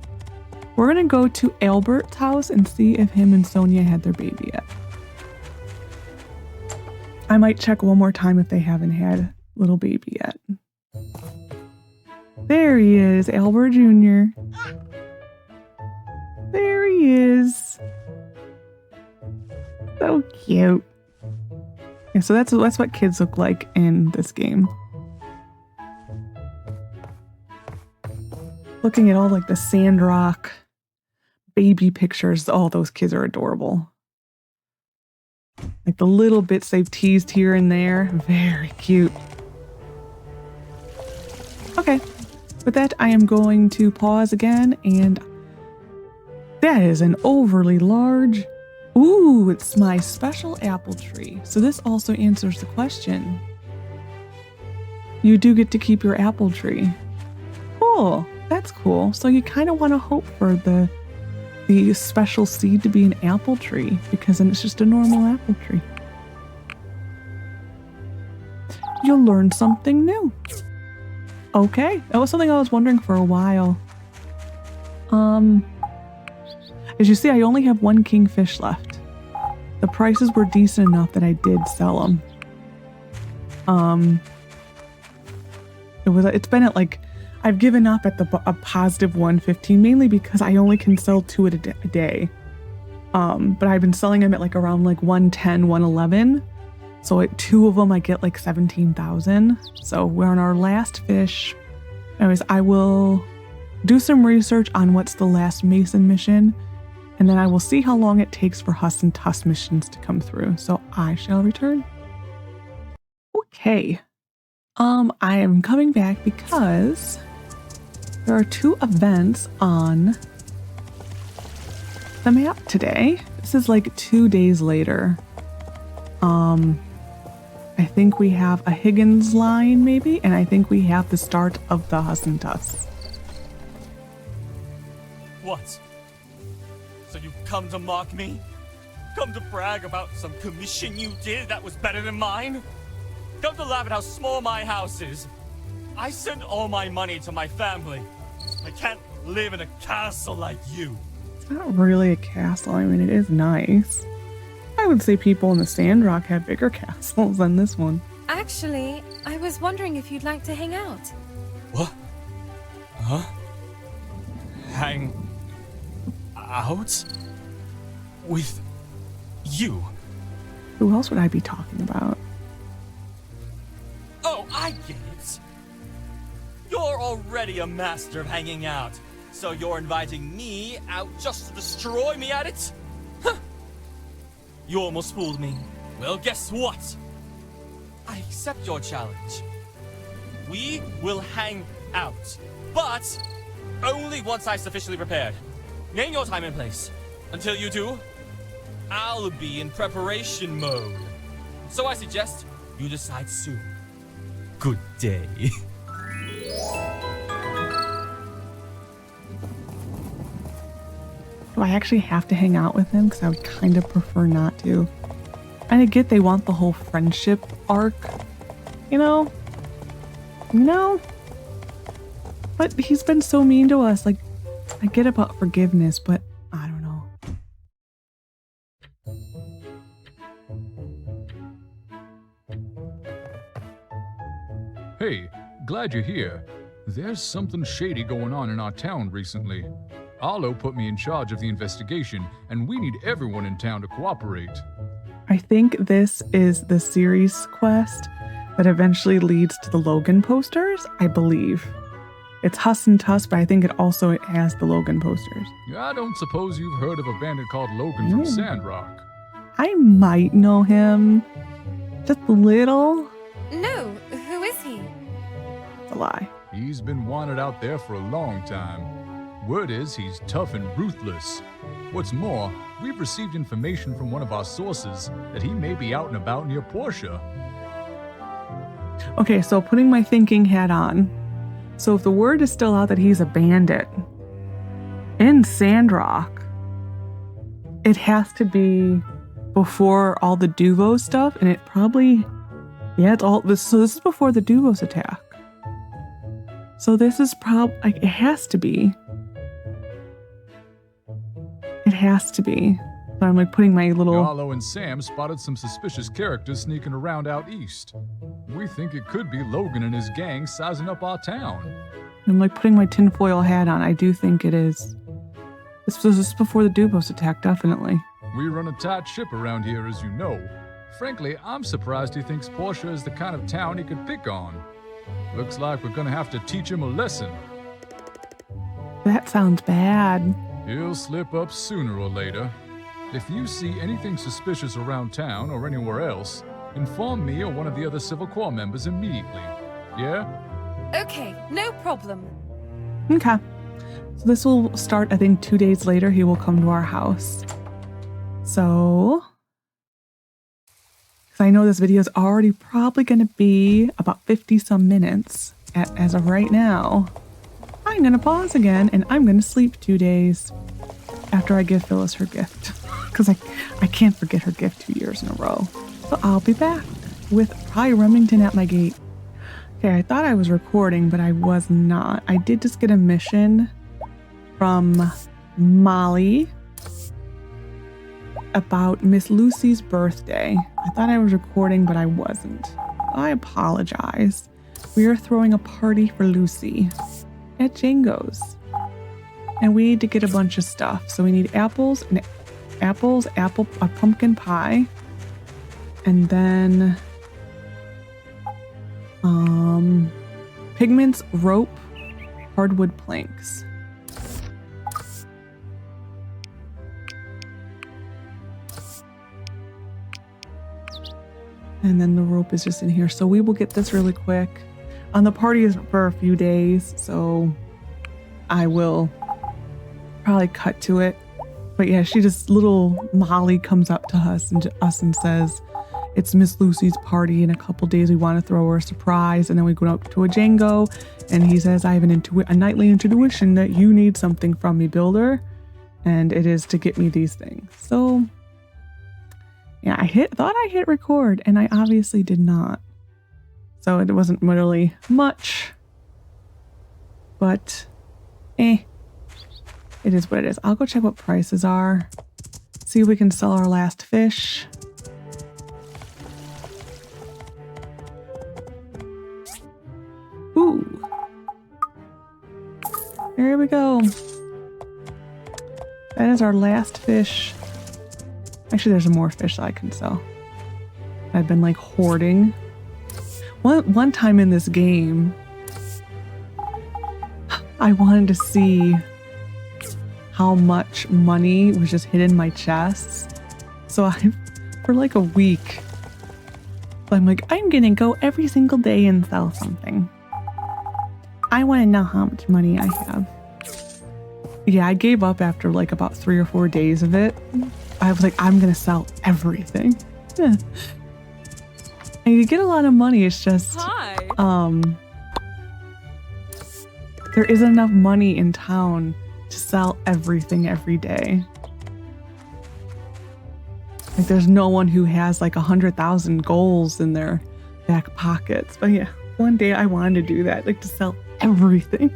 We're gonna go to Albert's house and see if him and Sonia had their baby yet. I might check one more time if they haven't had little baby yet. There he is, Albert Jr. There he is. So cute. Yeah, so that's what kids look like in this game. Looking at all like the Sandrock baby pictures, all those kids are adorable. Like the little bits they've teased here and there, very cute. Okay, with that I am going to pause again, and that is an overly large. Ooh, it's my special apple tree. So this also answers the question. You do get to keep your apple tree. Cool. That's cool. So you kind of want to hope for the special seed to be an apple tree, because then it's just a normal apple tree. You'll learn something new. Okay, that was something I was wondering for a while. As you see, I only have one kingfish left. The prices were decent enough that I did sell them. It's been at like, I've given up at a positive 115, mainly because I only can sell 2 a day. But I've been selling them at like around like 110, 111. So at 2 of them, I get like 17,000. So we're on our last fish. Anyways, I will do some research on what's the last Mason mission, and then I will see how long it takes for Huss and Tuss missions to come through. So I shall return. Okay. I am coming back because there are 2 events on the map today. This is like 2 days later. I think we have a Higgins line maybe, and I think we have the start of the Huss and Tuss. What? So you've come to mock me? Come to brag about some commission you did that was better than mine? Come to laugh at how small my house is? I send all my money to my family. I can't live in a castle like you. It's not really a castle. I mean, it is nice. I would say people in the Sandrock have bigger castles than this one. Actually, I was wondering if you'd like to hang out. What? Huh? Hang out? With you? Who else would I be talking about? Oh, I get it. You're already a master of hanging out, so you're inviting me out just to destroy me at it? Huh. You almost fooled me. Well, guess what? I accept your challenge. We will hang out, but only once I'm sufficiently prepared. Name your time and place. Until you do, I'll be in preparation mode. So I suggest you decide soon. Good day. Do I actually have to hang out with him? Because I would kind of prefer not to. And I get they want the whole friendship arc, you know? No. But he's been so mean to us. Like, I get about forgiveness, but I don't know. Hey, glad you're here. There's something shady going on in our town recently. Arlo put me in charge of the investigation, and we need everyone in town to cooperate. I think this is the series quest that eventually leads to the Logan posters, I believe. It's Huss and Tuss, but I think it also has the Logan posters. I don't suppose you've heard of a bandit called Logan from Sandrock. I might know him. Just a little. No, who is he? It's a lie. He's been wanted out there for a long time. Word is he's tough and ruthless. What's more, we've received information from one of our sources that he may be out and about near Portia. Okay, so putting my thinking hat on. So if the word is still out that he's a bandit in Sandrock, it has to be before all the Duvos stuff, and it probably, yeah, it's all this. So this is before the Duvos attack. So this is like, it has to be. It has to be. So I'm like putting my little. Arlo and Sam spotted some suspicious characters sneaking around out east. We think it could be Logan and his gang sizing up our town. I'm like putting my tinfoil hat on. I do think it is. This was before the Duvos attack, definitely. We run a tight ship around here, as you know. Frankly, I'm surprised he thinks Portia is the kind of town he could pick on. Looks like we're gonna have to teach him a lesson. That sounds bad. He'll slip up sooner or later. If you see anything suspicious around town or anywhere else, inform me or one of the other Civil Corps members immediately. Yeah? Okay, no problem. Okay. So this will start, I think, 2 days later. He will come to our house. So, because I know this video is already probably going to be about 50 some minutes as of right now. I'm going to pause again and I'm going to sleep 2 days after I give Phyllis her gift. Because I can't forget her gift 2 years in a row. So I'll be back with probably Remington at my gate. Okay, I thought I was recording, but I was not. I did just get a mission from Molly about Miss Lucy's birthday. I thought I was recording, but I wasn't. I apologize. We are throwing a party for Lucy at Django's. And we need to get a bunch of stuff. So we need apples, a pumpkin pie, and then pigments, rope, hardwood planks. And then the rope is just in here. So we will get this really quick. The party is for a few days, so I will probably cut to it. But yeah, little Molly comes up to us and says, it's Miss Lucy's party in a couple days. We want to throw her a surprise. And then we go up to a Django and he says, I have a nightly intuition that you need something from me, builder. And it is to get me these things. So yeah, thought I hit record and I obviously did not. So it wasn't really much, but it is what it is. I'll go check what prices are. See if we can sell our last fish. Ooh. There we go. That is our last fish. Actually, there's more fish that I can sell. I've been like hoarding. One time in this game, I wanted to see how much money was just hidden in my chests. So for like a week, I'm like, I'm gonna go every single day and sell something. I want to know how much money I have. Yeah, I gave up after like about 3 or 4 days of it. I was like, I'm gonna sell everything. Yeah. And you get a lot of money. It's just, there isn't enough money in town to sell everything every day. Like there's no one who has like 100,000 goals in their back pockets. But yeah, one day I wanted to do that, like to sell everything.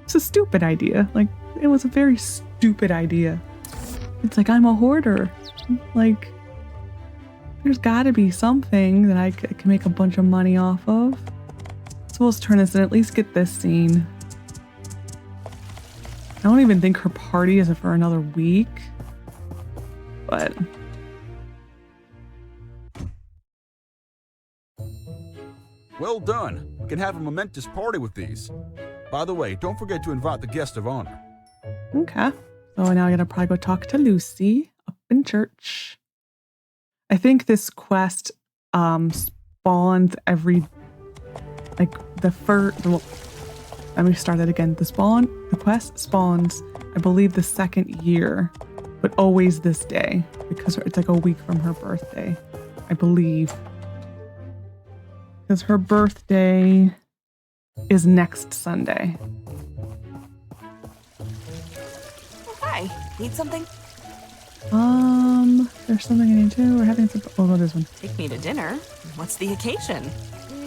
It's a stupid idea. Like, it was a very stupid idea. It's like, I'm a hoarder. Like, there's gotta be something that I can make a bunch of money off of. So let's turn this and at least get this scene. I don't even think her party is for another week. But Well done. We can have a momentous party with these. By the way, don't forget to invite the guest of honor. okay. So now I gotta probably go talk to Lucy up in church. I think this quest spawns every the first. Well, let me start that again. The quest spawns, I believe, the second year, but always this day because it's like a week from her birthday, I believe. Because her birthday is next Sunday. Oh, hi. Need something? There's something I need to. We're having some. Oh, this one. Take me to dinner. What's the occasion?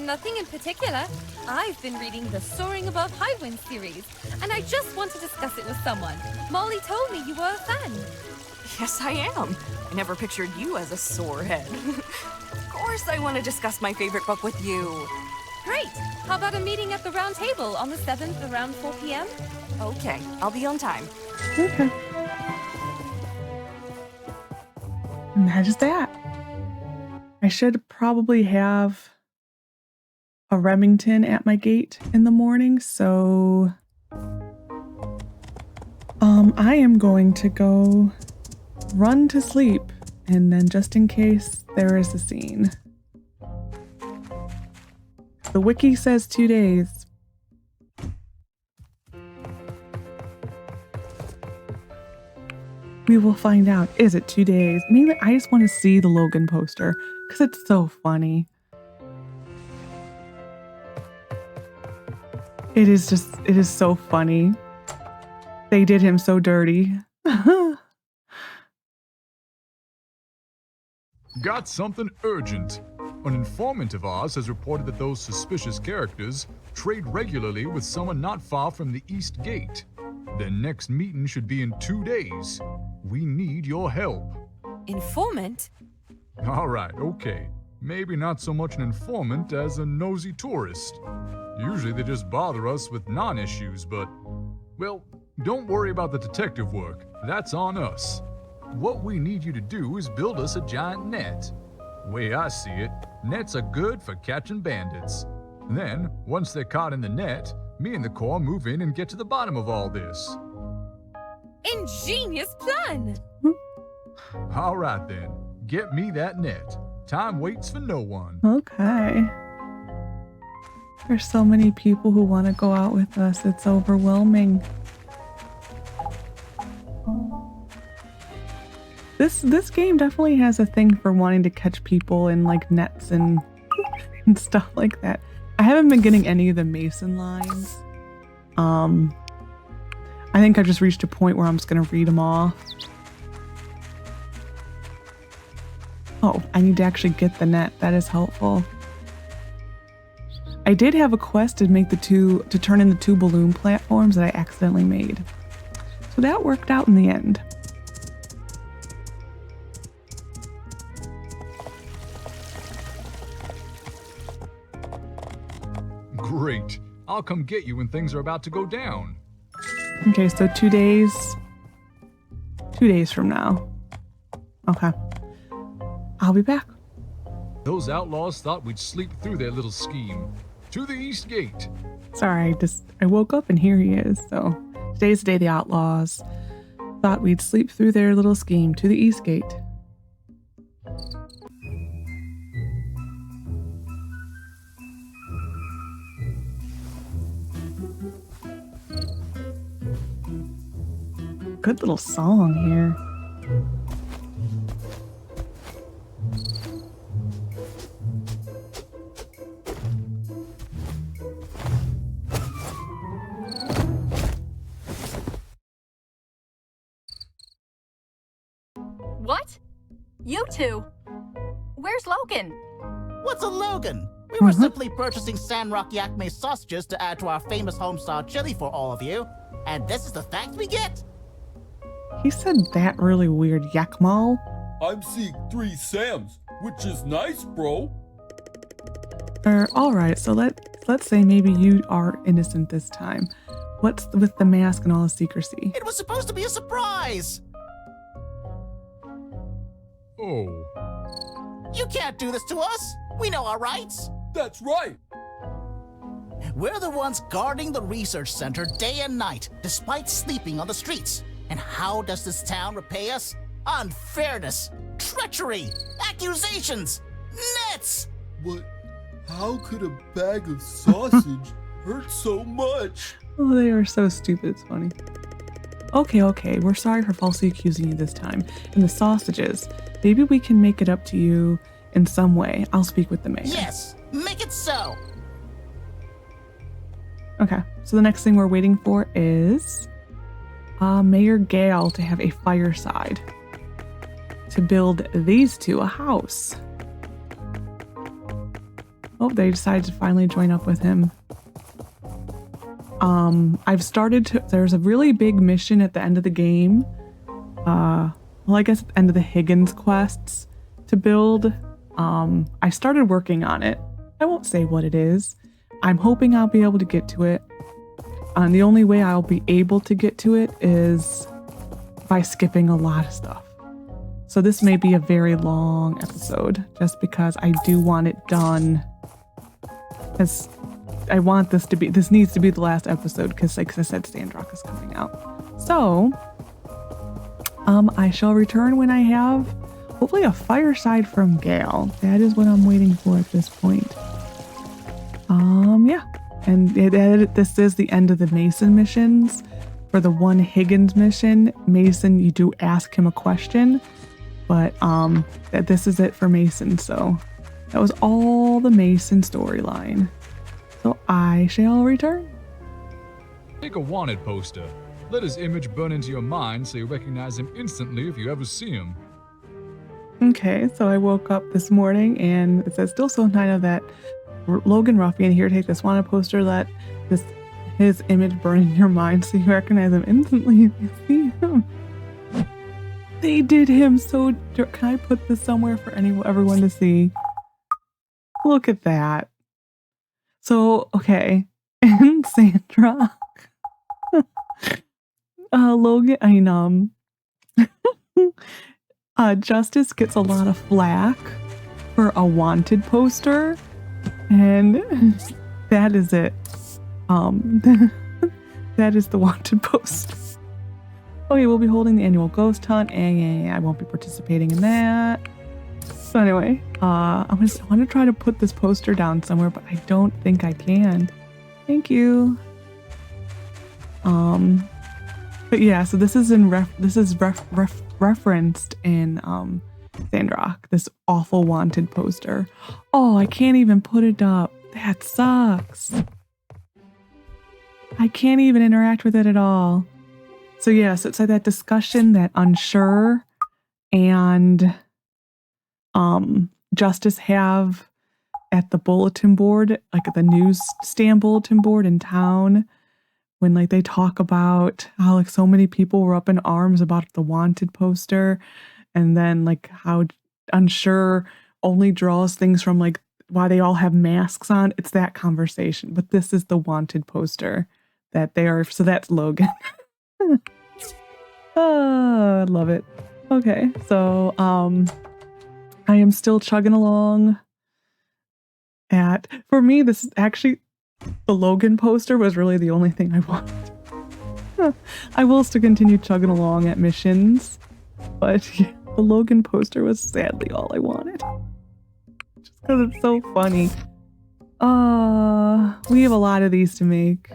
Nothing in particular. I've been reading the Soaring Above Highwind series, and I just want to discuss it with someone. Molly told me you were a fan. Yes, I am. I never pictured you as a sorehead. Of course I want to discuss my favorite book with you. Great. How about a meeting at the round table on the 7th around 4 p.m.? Okay, I'll be on time. Okay. And that is that. I should probably have a Remington at my gate in the morning, so I am going to go run to sleep, and then just in case there is a scene. The wiki says 2 days. We will find out. Is it 2 days? Mainly, I just want to see the Logan poster because it's so funny. It is so funny. They did him so dirty. Got something urgent. An informant of ours has reported that those suspicious characters trade regularly with someone not far from the East Gate. Their next meeting should be in 2 days. We need your help. Informant? All right, okay. Maybe not so much an informant as a nosy tourist. Usually they just bother us with non-issues, but, well, don't worry about the detective work. That's on us. What we need you to do is build us a giant net. Way I see it, nets are good for catching bandits. Then, once they're caught in the net, me and the Corps move in and get to the bottom of all this. Ingenious plan! All right then, get me that net. Time waits for no one. Okay. There's so many people who want to go out with us. It's overwhelming. This game definitely has a thing for wanting to catch people in like nets and stuff like that. I haven't been getting any of the Mason lines. I think I just reached a point where I'm just gonna read them off. Oh, I need to actually get the net. That is helpful. I did have a quest to turn in the 2 balloon platforms that I accidentally made. So that worked out in the end. Great. I'll come get you when things are about to go down. Okay, so 2 days. 2 days from now. Okay. I'll be back. Those outlaws thought we'd sleep through their little scheme. To the East Gate. Sorry, I woke up and here he is. So today's the day the outlaws thought we'd sleep through their little scheme. To the East Gate. Good little song here. What? You two? Where's Logan? What's a Logan? We were simply purchasing Sandrock Yakme sausages to add to our famous homestyle chili for all of you. And this is the thanks we get? He said that really weird, Yakmal. I'm seeing 3 Sams, which is nice, bro. All right, so let's say maybe you are innocent this time. What's with the mask and all the secrecy? It was supposed to be a surprise! Oh. You can't do this to us! We know our rights! That's right. We're the ones guarding the research center day and night, despite sleeping on the streets. And how does this town repay us? Unfairness, treachery, accusations, nets! But how could a bag of sausage hurt so much? Oh, they are so stupid, it's funny. Okay, we're sorry for falsely accusing you this time. And the sausages, maybe we can make it up to you in some way. I'll speak with the mayor. Yes, make it so! Okay, so the next thing we're waiting for is Mayor Gale to have a fireside to build these two a house. Oh, they decided to finally join up with him. I've started to, there's a really big mission at the end of the game. Well, I guess at the end of the Higgins quests to build. I started working on it. I won't say what it is. I'm hoping I'll be able to get to it. And the only way I'll be able to get to it is by skipping a lot of stuff. So this may be a very long episode just because I do want it done. As I want this to be, this needs to be the last episode because, like I said, Sandrock is coming out. So, I shall return when I have hopefully a fireside from Gale. That is what I'm waiting for at this point. Yeah. And this is the end of the Mason missions. For the one Higgins mission, Mason, you do ask him a question, but this is it for Mason. So that was all the Mason storyline. So I shall return. Take a wanted poster. Let his image burn into your mind so you recognize him instantly if you ever see him. Okay, so I woke up this morning and it says still so 9 of that Logan Ruffian here. Take this wanted poster. Let his image burn in your mind so you recognize him instantly if you see him. They did him so. Can I put this somewhere for everyone to see? Look at that. So okay, in Sandrock, Logan, Justice gets a lot of flack for a wanted poster, and that is it. That is the wanted poster. Okay, we'll be holding the annual ghost hunt, and I won't be participating in that. So anyway, I want to try to put this poster down somewhere, but I don't think I can. Thank you. But yeah, so this is referenced in Sandrock, this awful wanted poster. Oh, I can't even put it up. That sucks. I can't even interact with it at all. So yeah, so it's like that discussion that Unsure and Justice have at the bulletin board, like at the newsstand bulletin board in town, when like they talk about how like so many people were up in arms about the wanted poster, and then like how Unsure only draws things from like why they all have masks on. It's that conversation, but this is the wanted poster that they are. So that's Logan. Oh, I love it. Okay, so I am still chugging along. For me, this is actually the Logan poster was really the only thing I wanted. I will still continue chugging along at missions, but yeah, the Logan poster was sadly all I wanted. Just because it's so funny. We have a lot of these to make.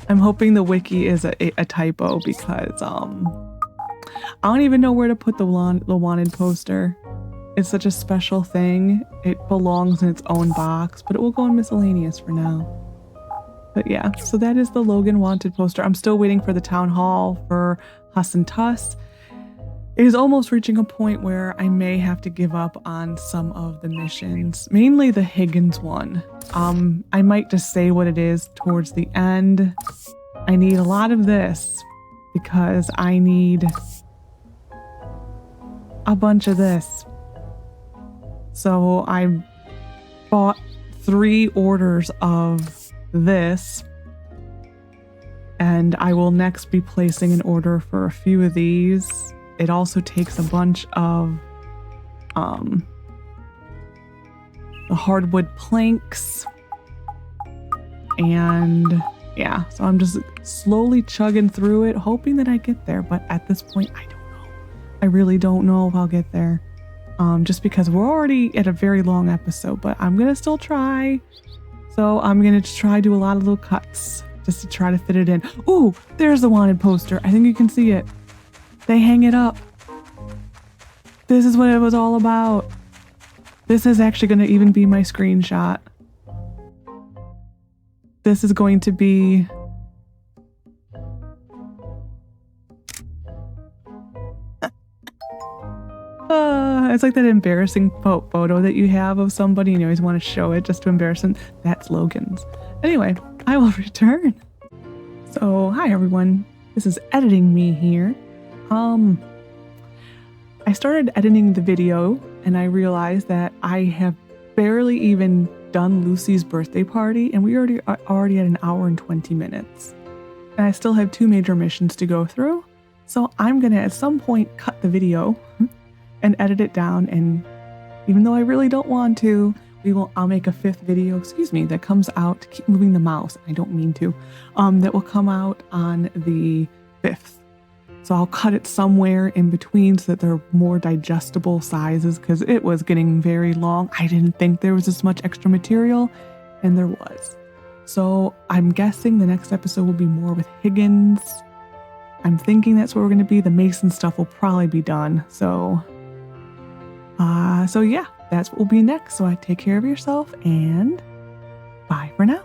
I'm hoping the wiki is a typo because I don't even know where to put the wanted poster. It's such a special thing. It belongs in its own box, but it will go in miscellaneous for now. But yeah, so that is the Logan wanted poster. I'm still waiting for the town hall for Huss and Tuss. it is almost reaching a point where I may have to give up on some of the missions, mainly the Higgins one. I might just say what it is towards the end. I need a lot of this because I need a bunch of this. So I bought 3 orders of this, and I will next be placing an order for a few of these. It also takes a bunch of the hardwood planks, and yeah, so I'm just slowly chugging through it, hoping that I get there, but at this point I don't know. I really don't know if I'll get there, just because we're already at a very long episode, but I'm gonna still try. So I'm gonna try to do a lot of little cuts just to try to fit it in. Ooh, there's the wanted poster. I think you can see it. They hang it up. This is what it was all about. This is actually going to even be my screenshot. This is going to be... it's like that embarrassing photo that you have of somebody and you always want to show it just to embarrass them. That's Logan's. Anyway, I will return. So, hi everyone. This is Editing Me here. I started editing the video and I realized that I have barely even done Lucy's birthday party, and we already at an hour and 20 minutes. And I still have 2 major missions to go through. So I'm gonna at some point cut the video and edit it down, and even though I really don't want to, I'll make a 5th video, that comes out, keep moving the mouse, I don't mean to, that will come out on the 5th. So I'll cut it somewhere in between so that they're more digestible sizes, because it was getting very long. I didn't think there was this much extra material, and there was. So I'm guessing the next episode will be more with Higgins. I'm thinking that's where we're going to be. The Mason stuff will probably be done. So yeah, that's what will be next. So I take care of yourself, and bye for now.